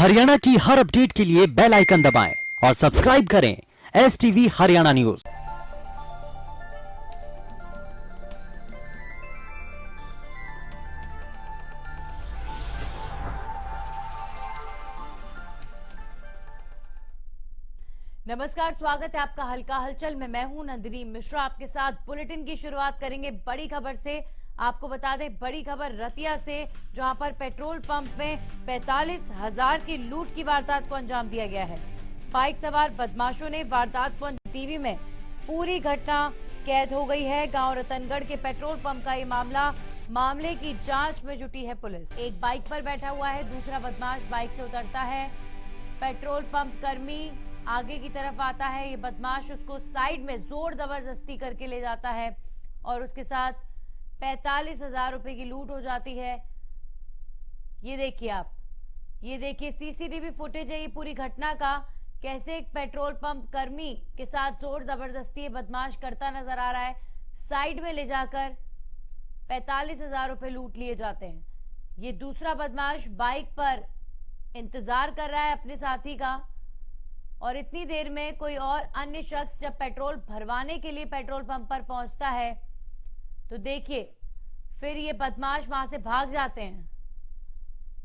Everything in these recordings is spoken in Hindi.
हरियाणा की हर अपडेट के लिए बेल आइकन दबाएं और सब्सक्राइब करें STV हरियाणा न्यूज। नमस्कार, स्वागत है आपका हल्का हलचल में। मैं हूं नंदिनी मिश्रा, आपके साथ बुलेटिन की शुरुआत करेंगे बड़ी खबर से। आपको बता दें, बड़ी खबर रतिया से, जहां पर पेट्रोल पंप में 45,000 की लूट की वारदात को अंजाम दिया गया है। बाइक सवार बदमाशों ने वारदात को टीवी में पूरी घटना कैद हो गई है। गांव रतनगढ़ के पेट्रोल पंप का ये मामले की जांच में जुटी है पुलिस। एक बाइक पर बैठा हुआ है, दूसरा बदमाश बाइक से उतरता है। पेट्रोल पंप कर्मी आगे की तरफ आता है, ये बदमाश उसको साइड में जोर जबरदस्ती करके ले जाता है और उसके साथ 45,000 रुपए की लूट हो जाती है। ये देखिए आप, ये देखिए सीसीटीवी फुटेज है ये पूरी घटना का, कैसे एक पेट्रोल पंप कर्मी के साथ जोर जबरदस्ती बदमाश करता नजर आ रहा है। साइड में ले जाकर 45,000 रुपए लूट लिए जाते हैं। ये दूसरा बदमाश बाइक पर इंतजार कर रहा है अपने साथी का, और इतनी देर में कोई और अन्य शख्स जब पेट्रोल भरवाने के लिए पेट्रोल पंप पर पहुंचता है तो देखिए फिर ये बदमाश वहां से भाग जाते हैं।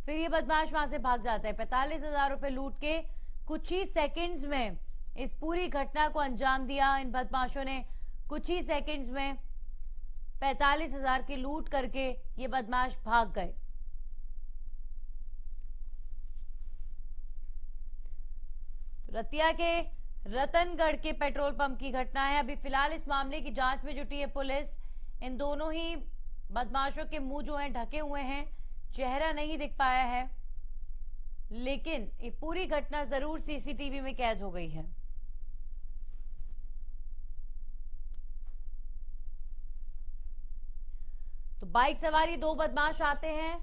45,000 रुपए लूट के कुछ ही सेकंड्स में इस पूरी घटना को अंजाम दिया। इन बदमाशों ने कुछ ही सेकंड्स में 45,000 की लूट करके ये बदमाश भाग गए। रतिया के रतनगढ़ के पेट्रोल पंप की घटना है। अभी फिलहाल इस मामले की जांच में जुटी है पुलिस। इन दोनों ही बदमाशों के मुंह जो हैं ढके हुए हैं, चेहरा नहीं दिख पाया है, लेकिन ये पूरी घटना जरूर सीसीटीवी में कैद हो गई है। तो बाइक सवार ये दो बदमाश आते हैं।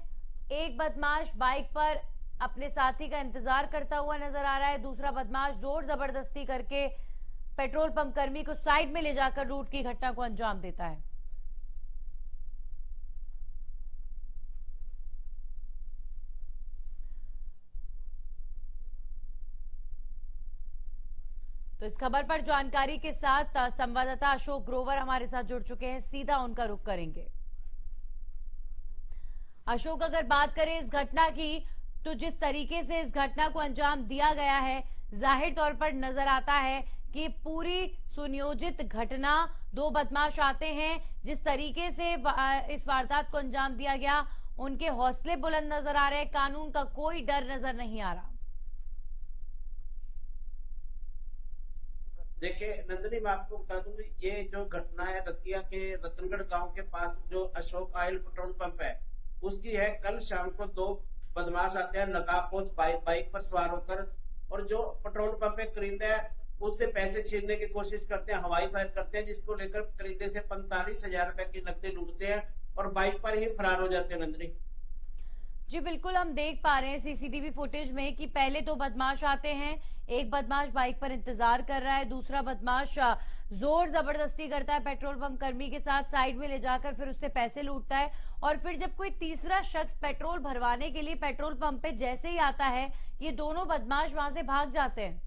एक बदमाश बाइक पर अपने साथी का इंतजार करता हुआ नजर आ रहा है, दूसरा बदमाश जोर जबरदस्ती करके पेट्रोल पंप कर्मी को साइड में ले जाकर लूट की घटना को अंजाम देता है। तो इस खबर पर जानकारी के साथ संवाददाता अशोक ग्रोवर हमारे साथ जुड़ चुके हैं, सीधा उनका रुख करेंगे। अशोक, अगर बात करें इस घटना की, तो जिस तरीके से इस घटना को अंजाम दिया गया है, जाहिर तौर पर नजर आता है कि पूरी सुनियोजित घटना, दो बदमाश आते हैं, जिस तरीके से इस वारदात को अंजाम दिया गया, उनके हौसले बुलंद नजर आ रहे हैं, कानून का कोई डर नजर नहीं आ रहा। देखिए नंदिनी, मैं आपको बता दूं, ये जो घटना है रतिया के रतनगढ़ गांव के पास जो अशोक ऑयल पेट्रोल पंप है उसकी है। कल शाम को दो बदमाश आते हैं नकाबपोश बाइक पर सवार होकर, और जो पेट्रोल पंप पे खरीदते हैं उससे पैसे छीनने की कोशिश करते हैं, हवाई फायर करते हैं, जिसको लेकर खरीदे से 45,000 रुपए की नकदी लूटते हैं और बाइक पर ही फरार हो जाते हैं। नंदिनी जी बिल्कुल, हम देख पा रहे हैं सीसीटीवी फुटेज में कि पहले दो बदमाश आते हैं, एक बदमाश बाइक पर इंतजार कर रहा है, दूसरा बदमाश जोर जबरदस्ती करता है पेट्रोल पंप कर्मी के साथ, साइड में ले जाकर फिर उससे पैसे लूटता है, और फिर जब कोई तीसरा शख्स पेट्रोल भरवाने के लिए पेट्रोल पंप पे जैसे ही आता है, ये दोनों बदमाश वहां से भाग जाते हैं।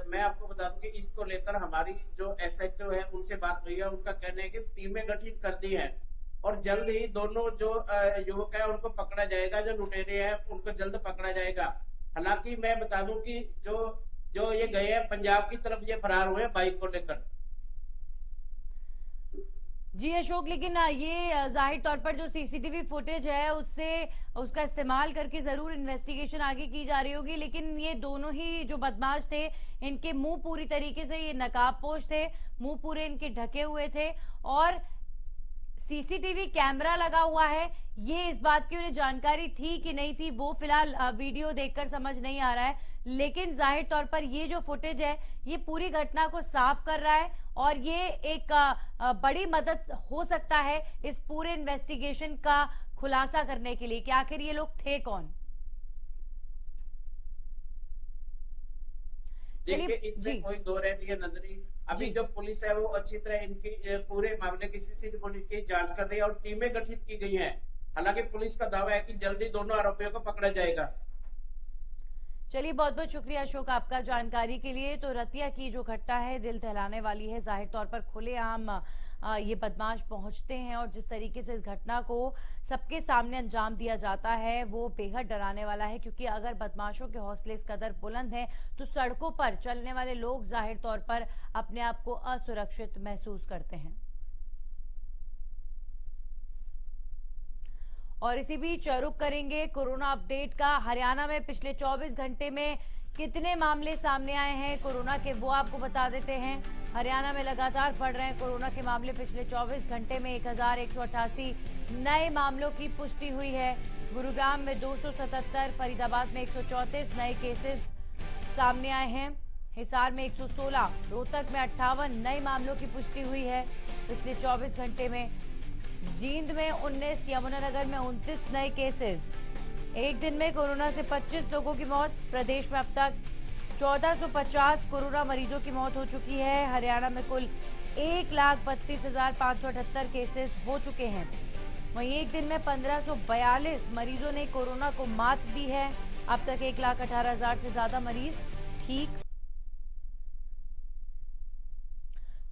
मैं आपको बता दूं कि इसको लेकर हमारी जो SHO है उनसे बात हुई है। उनका कहना है कि टीमें गठित कर दी हैं और जल्द ही दोनों जो युवक है उनको पकड़ा जाएगा, जो लुटेरे हैं उनको जल्द पकड़ा जाएगा। हालांकि मैं बता दूं कि जो ये गए हैं पंजाब की तरफ, ये फरार हुए बाइक को लेकर। जी अशोक, लेकिन ये जाहिर तौर पर जो सीसीटीवी फुटेज है उसका इस्तेमाल करके जरूर इन्वेस्टिगेशन आगे की जा रही होगी, लेकिन ये दोनों ही जो बदमाश थे, इनके मुंह पूरी तरीके से ये नकाबपोश थे, मुंह पूरे इनके ढके हुए थे, और सीसीटीवी कैमरा लगा हुआ है। ये इस बात की उन्हें जानकारी थी कि नहीं थी, वो फिलहाल वीडियो देखकर समझ नहीं आ रहा है, लेकिन जाहिर तौर पर ये जो फुटेज है ये पूरी घटना को साफ कर रहा है, और ये एक बड़ी मदद हो सकता है इस पूरे इन्वेस्टिगेशन का खुलासा करने के लिए कि आखिर ये लोग थे कौन। देखिए इसमें कोई दो रह नहीं है नंदिनी, अभी जो पुलिस है वो अच्छी तरह इनकी पूरे मामले की सीसीटीवी की जांच कर रही है और टीमें गठित की गई हैं। हालांकि पुलिस का दावा है कि जल्दी दोनों आरोपियों को पकड़ा जाएगा। चलिए, बहुत बहुत शुक्रिया अशोक आपका जानकारी के लिए। तो रतिया की जो घटना है दिल दहलाने वाली है। जाहिर तौर पर खुलेआम ये बदमाश पहुंचते हैं और जिस तरीके से इस घटना को सबके सामने अंजाम दिया जाता है वो बेहद डराने वाला है, क्योंकि अगर बदमाशों के हौसले इस कदर बुलंद हैं तो सड़कों पर चलने वाले लोग जाहिर तौर पर अपने आप को असुरक्षित महसूस करते हैं। और इसी बीच रुख करेंगे कोरोना अपडेट का। हरियाणा में पिछले 24 घंटे में कितने मामले सामने आए हैं कोरोना के, वो आपको बता देते हैं। हरियाणा में लगातार बढ़ रहे हैं कोरोना के मामले। पिछले 24 घंटे में 1188 नए मामलों की पुष्टि हुई है। गुरुग्राम में 277, फरीदाबाद में 134 नए केसेस सामने आए हैं। हिसार में 116, रोहतक में 58 नए मामलों की पुष्टि हुई है पिछले 24 घंटे में। जींद में 19, यमुनानगर में 29 नए केसेस। एक दिन में कोरोना से 25 लोगों की मौत। प्रदेश में अब तक 1450 कोरोना मरीजों की मौत हो चुकी है। हरियाणा में कुल 1,32,578 केसेस हो चुके हैं। वहीं एक दिन में 1542 मरीजों ने कोरोना को मात दी है। अब तक 1,18,000 से ज्यादा मरीज ठीक।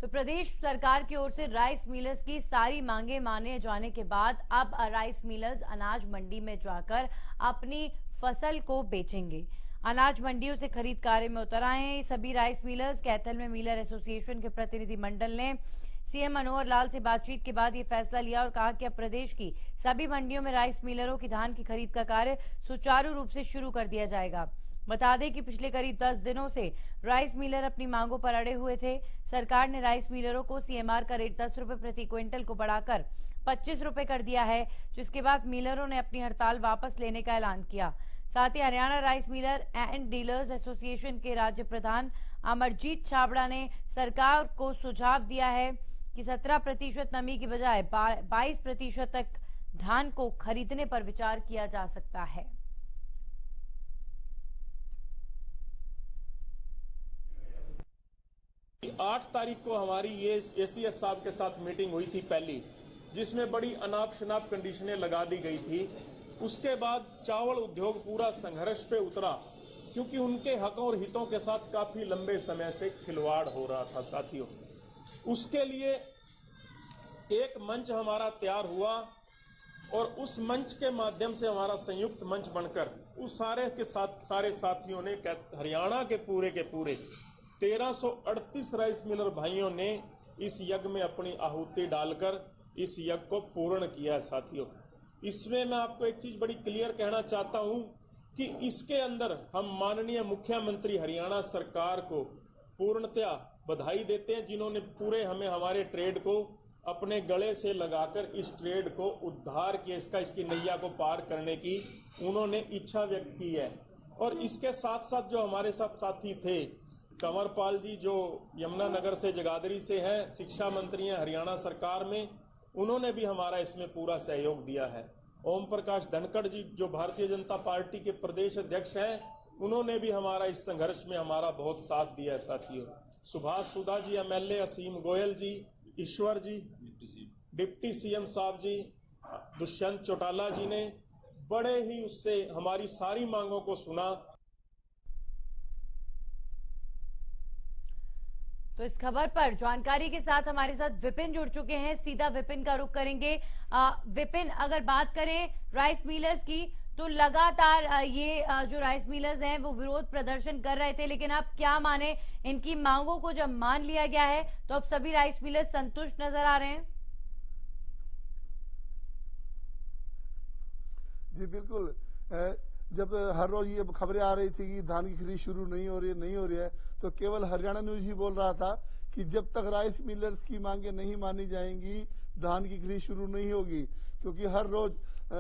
तो प्रदेश सरकार की ओर से राइस मिलर्स की सारी मांगे माने जाने के बाद अब राइस मिलर्स अनाज मंडी में जाकर अपनी फसल को बेचेंगे। अनाज मंडियों से खरीद कार्य में उतर आए हैं सभी राइस मिलर्स। कैथल में मिलर एसोसिएशन के प्रतिनिधि मंडल ने सीएम मनोहर लाल से बातचीत के बाद ये फैसला लिया और कहा कि अब प्रदेश की सभी मंडियों में राइस मिलरों की धान की खरीद का कार्य सुचारू रूप से शुरू कर दिया जाएगा। बता दें कि पिछले करीब 10 दिनों से राइस मिलर अपनी मांगों पर अड़े हुए थे। सरकार ने राइस मिलरों को सीएमआर का रेट 10 रुपए प्रति क्विंटल को बढ़ाकर 25 रुपए कर दिया है, जिसके बाद मिलरों ने अपनी हड़ताल वापस लेने का ऐलान किया। साथ ही Haryana rice miller and dealers association के राज्य प्रधान अमरजीत छाबड़ा ने सरकार को सुझाव दिया है कि 17% नमी की बजाय 22% तक धान को खरीदने पर विचार किया जा सकता है। आठ तारीख को हमारी ये एसीएस साहब के साथ मीटिंग हुई थी पहली, जिसमें बड़ी अनाप शनाप कंडीशनें लगा दी गई थी। उसके बाद चावल उद्योग पूरा संघर्ष पे उतरा, क्योंकि उनके हकों और हितों के साथ काफी लंबे समय से खिलवाड़ हो रहा था साथियों। उसके लिए एक मंच हमारा तैयार हुआ और उस मंच के माध्यम से हमारा संयुक्त मंच बनकर उस सारे साथियों ने हरियाणा के पूरे 1338 राइस मिलर भाइयों ने इस यज्ञ में अपनी आहुति डालकर इस यज्ञ को पूर्ण किया है साथियों। इसमें मैं आपको एक चीज बड़ी क्लियर कहना चाहता हूं कि इसके अंदर हम माननीय मुख्यमंत्री हरियाणा सरकार को पूर्णतया बधाई देते हैं, जिन्होंने पूरे हमारे ट्रेड को अपने गले से लगाकर इस ट्रेड को उद्धार किया, इसकी नैया को पार करने की उन्होंने इच्छा व्यक्त की है। और इसके साथ साथ जो हमारे साथ साथी थे, कंवरपाल जी जो यमुनानगर से जगाधरी से हैं, शिक्षा मंत्री हैं हरियाणा सरकार में, उन्होंने भी हमारा इसमें पूरा सहयोग दिया है। ओम प्रकाश धनखड़ जी जो भारतीय जनता पार्टी के प्रदेश अध्यक्ष हैं, उन्होंने भी हमारा इस संघर्ष में हमारा बहुत साथ दिया है साथियों। सुभाष सुधा जी एमएलए, असीम गोयल जी, ईश्वर जी, डिप्टी सीएम साहब जी, दुष्यंत चौटाला जी ने बड़े ही उससे हमारी सारी मांगों को सुना। तो इस खबर पर जानकारी के साथ हमारे साथ विपिन जुड़ चुके हैं। सीधा विपिन का रुख करेंगे। विपिन, अगर बात करें राइस मिलर्स की, तो लगातार ये जो राइस मिलर्स हैं वो विरोध प्रदर्शन कर रहे थे, लेकिन अब क्या माने, इनकी मांगों को जब मान लिया गया है तो अब सभी राइस मिलर्स संतुष्ट नजर आ रहे हैं। जी बिल्कुल। जब हर रोज ये खबरें आ रही थी कि धान की खरीद शुरू नहीं हो रही है, तो केवल हरियाणा न्यूज ही बोल रहा था कि जब तक राइस मिलर्स की मांगे नहीं मानी जाएंगी धान की खरीद शुरू नहीं होगी, क्योंकि हर रोज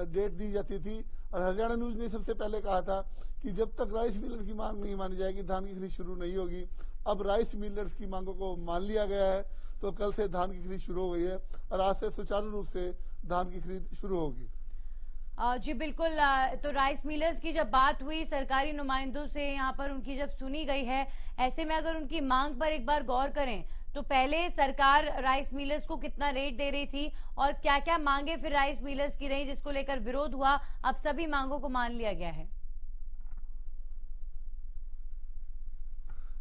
डेट दी जाती थी। और हरियाणा न्यूज ने सबसे पहले कहा था कि जब तक राइस मिलर की मांग नहीं मानी जाएगी धान की खरीद शुरू नहीं होगी। अब राइस मिलर्स की मांगों को मान लिया गया है, तो कल से धान की खरीद शुरू हो गई है और आज से सुचारू रूप से धान की खरीद शुरू होगी। जी बिल्कुल। तो राइस मिलर्स की जब बात हुई सरकारी नुमाइंदों से, यहाँ पर उनकी जब सुनी गई है, ऐसे में अगर उनकी मांग पर एक बार गौर करें तो पहले सरकार राइस मिलर्स को कितना रेट दे रही थी और क्या क्या मांगे फिर राइस मिलर्स की रही जिसको लेकर विरोध हुआ, अब सभी मांगों को मान लिया गया है?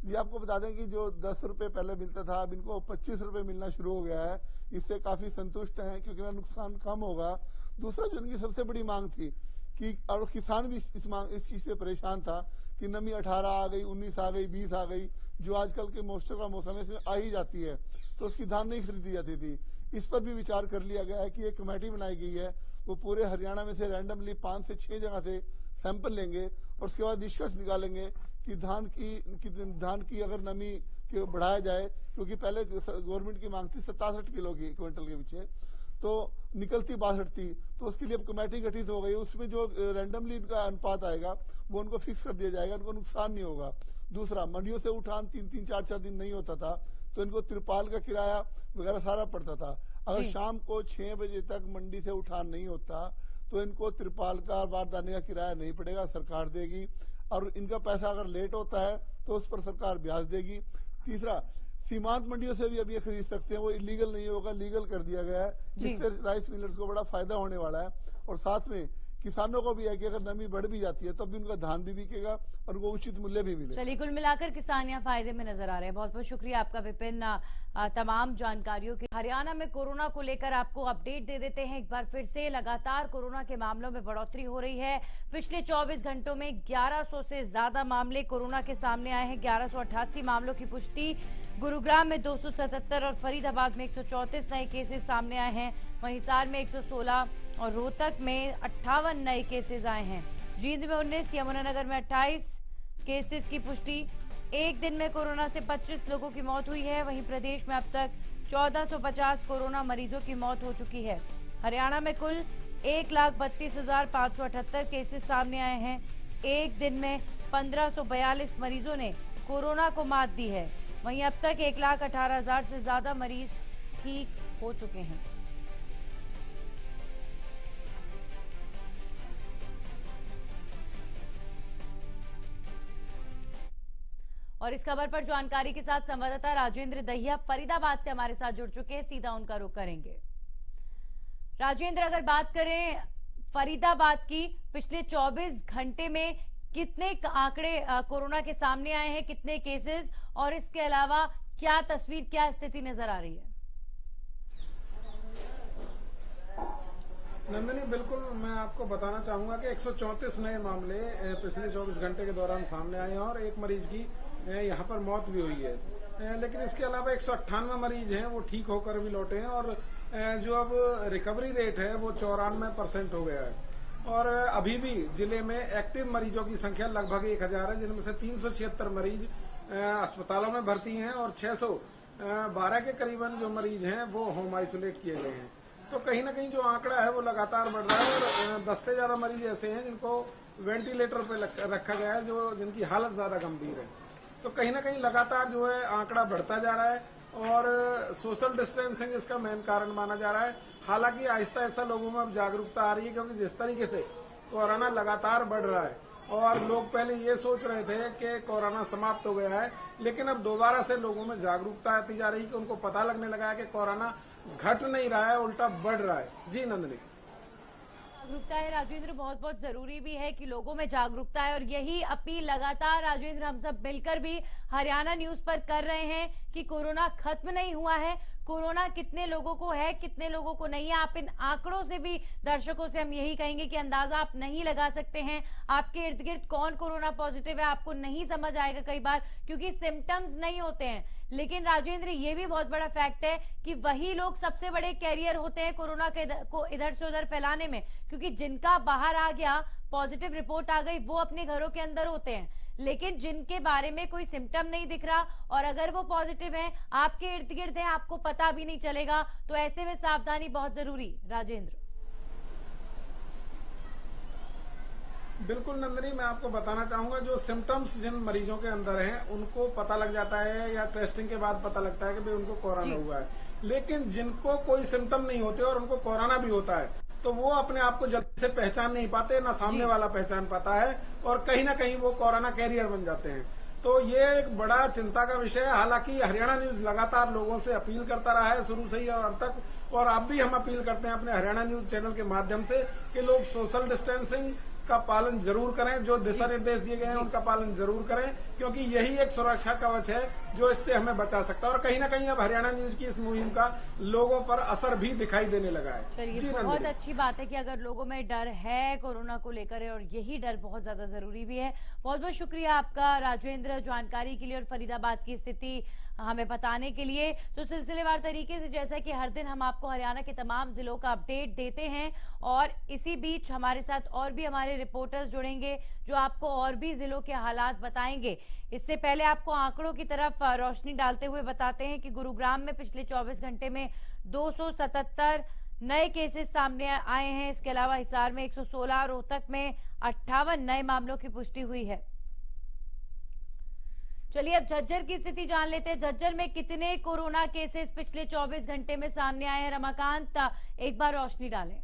जी, आपको बता दें कि जो 10 रुपए पहले मिलता था, अब इनको 25 रुपए मिलना शुरू हो गया है। इससे काफी संतुष्ट हैं क्योंकि नुकसान कम होगा। दूसरा जो इनकी सबसे बड़ी मांग थी कि, और किसान भी इस चीज से परेशान था कि नमी 18 आ गई, 19 आ गई, 20 आ गई, जो आजकल के मॉइस्चर का मौसम है इसमें आ ही जाती है, तो उसकी धान नहीं खरीदी जाती थी। इस पर भी विचार कर लिया गया है कि एक कमेटी बनाई गई है, वो पूरे हरियाणा में से रैंडमली 5 से 6 जगह से सैंपल लेंगे और उसके बाद निष्कर्ष निकालेंगे कि धान की अगर नमी को बढ़ाया जाए, क्योंकि पहले गवर्नमेंट की मांग थी 67 किलो की क्विंटल के पीछे, तो निकलती 62 थी, तो उसके लिए अब कमेटी गठित हो गई। उसमें जो रैंडमली इनका अनुपात आएगा वो उनको फिक्स कर दिया जाएगा, उनको नुकसान नहीं होगा। दूसरा, मंडियों से उठान 3-3, 4-4 दिन नहीं होता था, तो इनको तिरपाल का किराया वगैरह सारा पड़ता था। अगर शाम को 6 बजे तक मंडी से उठान नहीं होता तो इनको तिरपाल का बारदाने का किराया नहीं पड़ेगा, सरकार देगी। और इनका पैसा अगर लेट होता है तो उस पर सरकार ब्याज देगी। तीसरा, सीमांत मंडियों से भी अब ये खरीद सकते हैं, वो इलीगल नहीं होगा, लीगल कर दिया गया है, जिससे राइस मिलर्स को बड़ा फायदा होने वाला है। और साथ में किसानों को भी है कि अगर नमी बढ़ भी जाती है तो भी उनका धान भी बिकेगा और उनको उचित मूल्य भी मिलेगा। चलिए, कुल मिलाकर किसान यहाँ फायदे में नजर आ रहे हैं। बहुत बहुत शुक्रिया आपका विपिन, तमाम जानकारियों की। हरियाणा में कोरोना को लेकर आपको अपडेट दे देते हैं एक बार फिर से। लगातार कोरोना के मामलों में बढ़ोतरी हो रही है। पिछले 24 घंटों में 1100 से ज्यादा मामले कोरोना के सामने आए हैं। 1188 मामलों की पुष्टि। गुरुग्राम में 277 और फरीदाबाद में 134 नए केसेस सामने आए हैं। वहीं हिसार में 116 और रोहतक में 58 नए केसेस आए हैं। जींद में 19, यमुनानगर में 28 केसेस की पुष्टि। एक दिन में कोरोना से 25 लोगों की मौत हुई है। वहीं प्रदेश में अब तक 1450 कोरोना मरीजों की मौत हो चुकी है। हरियाणा में कुल 1,32,578 केसेस सामने आए हैं। एक दिन में 1542 मरीजों ने कोरोना को मात दी है। वहीं अब तक 1,18,000 से ज्यादा मरीज ठीक हो चुके हैं। और इस खबर पर जानकारी के साथ संवाददाता राजेंद्र दहिया फरीदाबाद से हमारे साथ जुड़ चुके हैं। सीधा उनका रुख करेंगे। राजेंद्र, अगर बात करें फरीदाबाद की, पिछले 24 घंटे में कितने आंकड़े कोरोना के सामने आए हैं, कितने केसेस, और इसके अलावा क्या तस्वीर, क्या स्थिति नजर आ रही है? नंदिनी, बिल्कुल मैं आपको बताना चाहूंगा कि 134 नए मामले पिछले 24 घंटे के दौरान सामने आए हैं और एक मरीज की यहाँ पर मौत भी हुई है। लेकिन इसके अलावा 198 मरीज हैं वो ठीक होकर भी लौटे हैं और जो अब रिकवरी रेट है वो 94% हो गया है। और अभी भी जिले में एक्टिव मरीजों की संख्या लगभग 1000 है, जिनमें से 376 मरीज अस्पतालों में भर्ती हैं और 612 के करीबन जो मरीज हैं वो होम आइसोलेट किए गए हैं। तो कहीं ना कहीं जो आंकड़ा है वो लगातार बढ़ रहा है और 10 से ज्यादा मरीज ऐसे हैं जिनको वेंटिलेटर पे रखा गया है, जो जिनकी हालत ज्यादा गंभीर है। तो कहीं ना कहीं लगातार जो है आंकड़ा बढ़ता जा रहा है और सोशल डिस्टेंसिंग इसका मेन कारण माना जा रहा है। हालांकि आहिस्ता आहिस्ता लोगों में अब जागरूकता आ रही है, क्योंकि जिस तरीके से कोरोना लगातार बढ़ रहा है और लोग पहले ये सोच रहे थे कि कोरोना समाप्त हो गया है, लेकिन अब दोबारा से लोगों में जागरूकता आती जा रही है कि उनको पता लगने लगा है कि कोरोना घट नहीं रहा है, उल्टा बढ़ रहा है। जी नंदिनी, जागरूकता है राजेंद्र, बहुत बहुत जरूरी भी है कि लोगों में जागरूकता है और यही अपील लगातार राजेंद्र हम सब मिलकर भी हरियाणा न्यूज पर कर रहे हैं कि कोरोना खत्म नहीं हुआ है। कोरोना कितने लोगों को है, कितने लोगों को नहीं है, आप इन आंकड़ों से भी दर्शकों से हम यही कहेंगे कि अंदाजा आप नहीं लगा सकते हैं। आपके इर्द गिर्द कौन कोरोना पॉजिटिव है आपको नहीं समझ आएगा कई बार, क्योंकि सिम्टम्स नहीं होते हैं। लेकिन राजेंद्र, ये भी बहुत बड़ा फैक्ट है कि वही लोग सबसे बड़े कैरियर होते हैं कोरोना को इधर से उधर फैलाने में, क्योंकि जिनका बाहर आ गया, पॉजिटिव रिपोर्ट आ गई, वो अपने घरों के अंदर होते हैं। लेकिन जिनके बारे में कोई सिम्टम नहीं दिख रहा और अगर वो पॉजिटिव हैं, आपके इर्द गिर्द हैं, आपको पता भी नहीं चलेगा, तो ऐसे में सावधानी बहुत जरूरी। राजेंद्र, बिल्कुल नंदिनी, मैं आपको बताना चाहूंगा जो सिम्टम्स जिन मरीजों के अंदर हैं उनको पता लग जाता है या टेस्टिंग के बाद पता लगता है कि भाई उनको कोरोना हुआ है। लेकिन जिनको कोई सिम्टम नहीं होते और उनको कोरोना भी होता है, तो वो अपने आप को जल्दी से पहचान नहीं पाते, ना सामने वाला पहचान पाता है और कहीं ना कहीं वो कोरोना कैरियर बन जाते हैं। तो ये एक बड़ा चिंता का विषय है। हालांकि हरियाणा न्यूज लगातार लोगों से अपील करता रहा है शुरू से ही और अब तक, और अब भी हम अपील करते हैं अपने हरियाणा न्यूज चैनल के माध्यम से कि लोग सोशल डिस्टेंसिंग का पालन जरूर करें, जो दिशा निर्देश दिए गए हैं उनका पालन जरूर करें, क्योंकि यही एक सुरक्षा कवच है जो इससे हमें बचा सकता है। और कहीं ना कहीं अब हरियाणा न्यूज की इस मुहिम का लोगों पर असर भी दिखाई देने लगा है। चलिए, बहुत अच्छी बात है कि अगर लोगों में डर है कोरोना को लेकर, और यही डर बहुत ज्यादा जरूरी भी है। बहुत बहुत शुक्रिया आपका राजेंद्र, जानकारी के लिए और फरीदाबाद की स्थिति हमें बताने के लिए। तो सिलसिलेवार तरीके से जैसा कि हर दिन हम आपको हरियाणा के तमाम जिलों का अपडेट देते हैं, और इसी बीच हमारे साथ और भी हमारे रिपोर्टर्स जुड़ेंगे जो आपको और भी जिलों के हालात बताएंगे। इससे पहले आपको आंकड़ों की तरफ रोशनी डालते हुए बताते हैं कि गुरुग्राम में पिछले 24 घंटे में 277 नए केसेस सामने आए हैं। इसके अलावा हिसार में 116, रोहतक में 58 नए मामलों की पुष्टि हुई है। चलिए अब झज्जर की स्थिति जान लेते हैं। झज्जर में कितने कोरोना केसेस पिछले 24 घंटे में सामने आए हैं? रमाकांत, एक बार रोशनी डालें।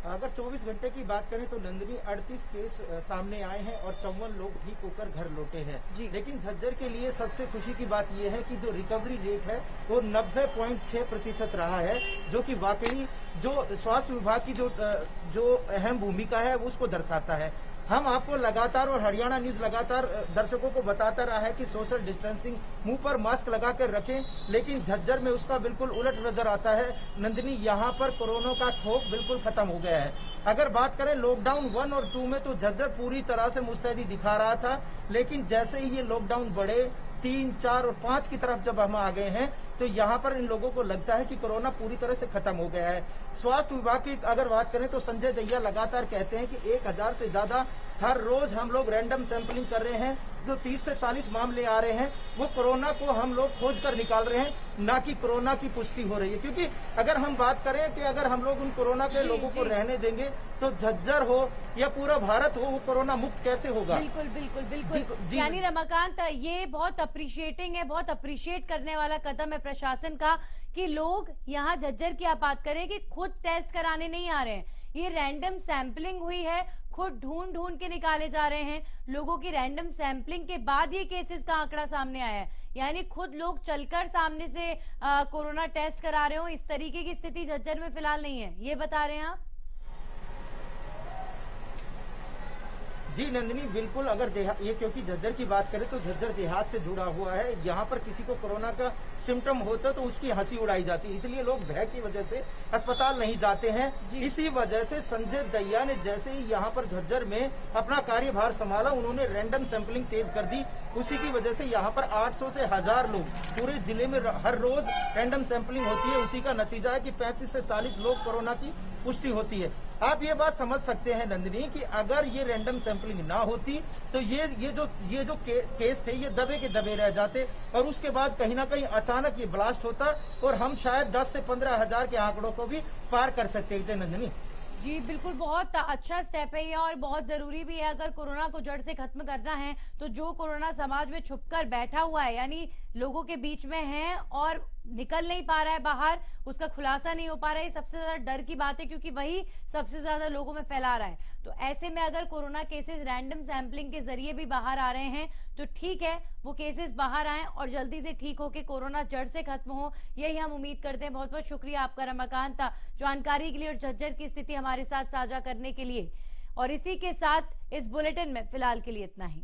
अगर 24 घंटे की बात करें तो नंदिनी 38 केस सामने आए हैं और 54 लोग ठीक होकर घर लौटे हैं। लेकिन झज्जर के लिए सबसे खुशी की बात यह है कि जो रिकवरी रेट है वो 90.6% रहा है, जो कि वाकई जो स्वास्थ्य विभाग की जो अहम भूमिका है वो उसको दर्शाता है। हम आपको लगातार और हरियाणा न्यूज लगातार दर्शकों को बताता रहा है कि सोशल डिस्टेंसिंग, मुंह पर मास्क लगाकर रखें, लेकिन झज्जर में उसका बिल्कुल उलट नजर आता है। नंदिनी, यहाँ पर कोरोना का खौफ बिल्कुल खत्म हो गया है। अगर बात करें लॉकडाउन 1 और 2 में तो झज्जर पूरी तरह से मुस्तैदी दिखा रहा था, लेकिन जैसे ही ये लॉकडाउन बढ़े 3, 4 और 5 की तरफ जब हम आ गए हैं तो यहाँ पर इन लोगों को लगता है कि कोरोना पूरी तरह से खत्म हो गया है। स्वास्थ्य विभाग की अगर बात करें तो संजय दहिया लगातार कहते हैं कि 1000 से ज्यादा हर रोज हम लोग रैंडम सैंपलिंग कर रहे हैं। जो 30 से 40 मामले आ रहे हैं वो कोरोना को हम लोग खोज कर निकाल रहे हैं, ना कि कोरोना की पुष्टि हो रही है। क्योंकि अगर हम बात करें कि अगर हम लोग उन कोरोना के लोगों को रहने देंगे तो झज्जर हो या पूरा भारत हो वो कोरोना मुक्त कैसे होगा? बिल्कुल बिल्कुल बिल्कुल। यानी रमाकांत, ये बहुत अप्रिशिएटिंग है, बहुत अप्रिशिएट करने वाला कदम है प्रशासन का कि लोग यहाँ झज्जर की आप बात करें कि खुद टेस्ट कराने नहीं आ रहे हैं। ये रैंडम सैंपलिंग हुई है, खुद ढूंढ ढूंढ के निकाले जा रहे हैं। लोगों की रैंडम सैंपलिंग के बाद ये केसेस का आंकड़ा सामने आया है, यानी खुद लोग चलकर सामने से कोरोना टेस्ट करा रहे हो। इस तरीके की स्थिति झज्जर में फिलहाल नहीं है, ये बता रहे हैं आप? जी नंदिनी, बिल्कुल। अगर ये क्योंकि झज्जर की बात करें तो झज्जर देहात से जुड़ा हुआ है। यहाँ पर किसी को कोरोना का सिम्टम होता तो उसकी हंसी उड़ाई जाती, इसलिए लोग भय की वजह से अस्पताल नहीं जाते हैं। इसी वजह से संजय दहिया ने जैसे ही यहाँ पर झज्जर में अपना कार्यभार संभाला, उन्होंने रैंडम सैंपलिंग तेज कर दी। उसी की वजह से यहाँ पर 800 से 1000 लोग पूरे जिले में हर रोज रैंडम सैंपलिंग होती है। उसी का नतीजा है कि 35 से 40 लोग कोरोना की पुष्टि होती है। आप ये बात समझ सकते हैं नंदिनी कि अगर ये रैंडम सैंपलिंग ना होती तो ये जो केस थे ये दबे के दबे रह जाते, और उसके बाद कहीं ना कहीं अचानक ये ब्लास्ट होता और हम शायद 10 से 15 हजार के आंकड़ों को भी पार कर सकते थे। नंदिनी जी बिल्कुल, बहुत अच्छा स्टेप है ये और बहुत जरूरी भी है। अगर कोरोना को जड़ से खत्म करना है तो जो कोरोना समाज में छुपकर बैठा हुआ है, यानी लोगों के बीच में है और निकल नहीं पा रहा है बाहर, उसका खुलासा नहीं हो पा रहा है, सबसे ज्यादा डर की बात है क्योंकि वही सबसे ज्यादा लोगों में फैला रहा है। तो ऐसे में अगर कोरोना केसेस रैंडम सैंपलिंग के जरिए भी बाहर आ रहे हैं तो ठीक है, वो केसेस बाहर आए और जल्दी से ठीक होके कोरोना जड़ से खत्म हो, यही हम उम्मीद करते हैं। बहुत बहुत शुक्रिया आपका रमाकांत, जानकारी के लिए और झज्जर की स्थिति हमारे साथ साझा करने के लिए। और इसी के साथ इस बुलेटिन में फिलहाल के लिए इतना ही।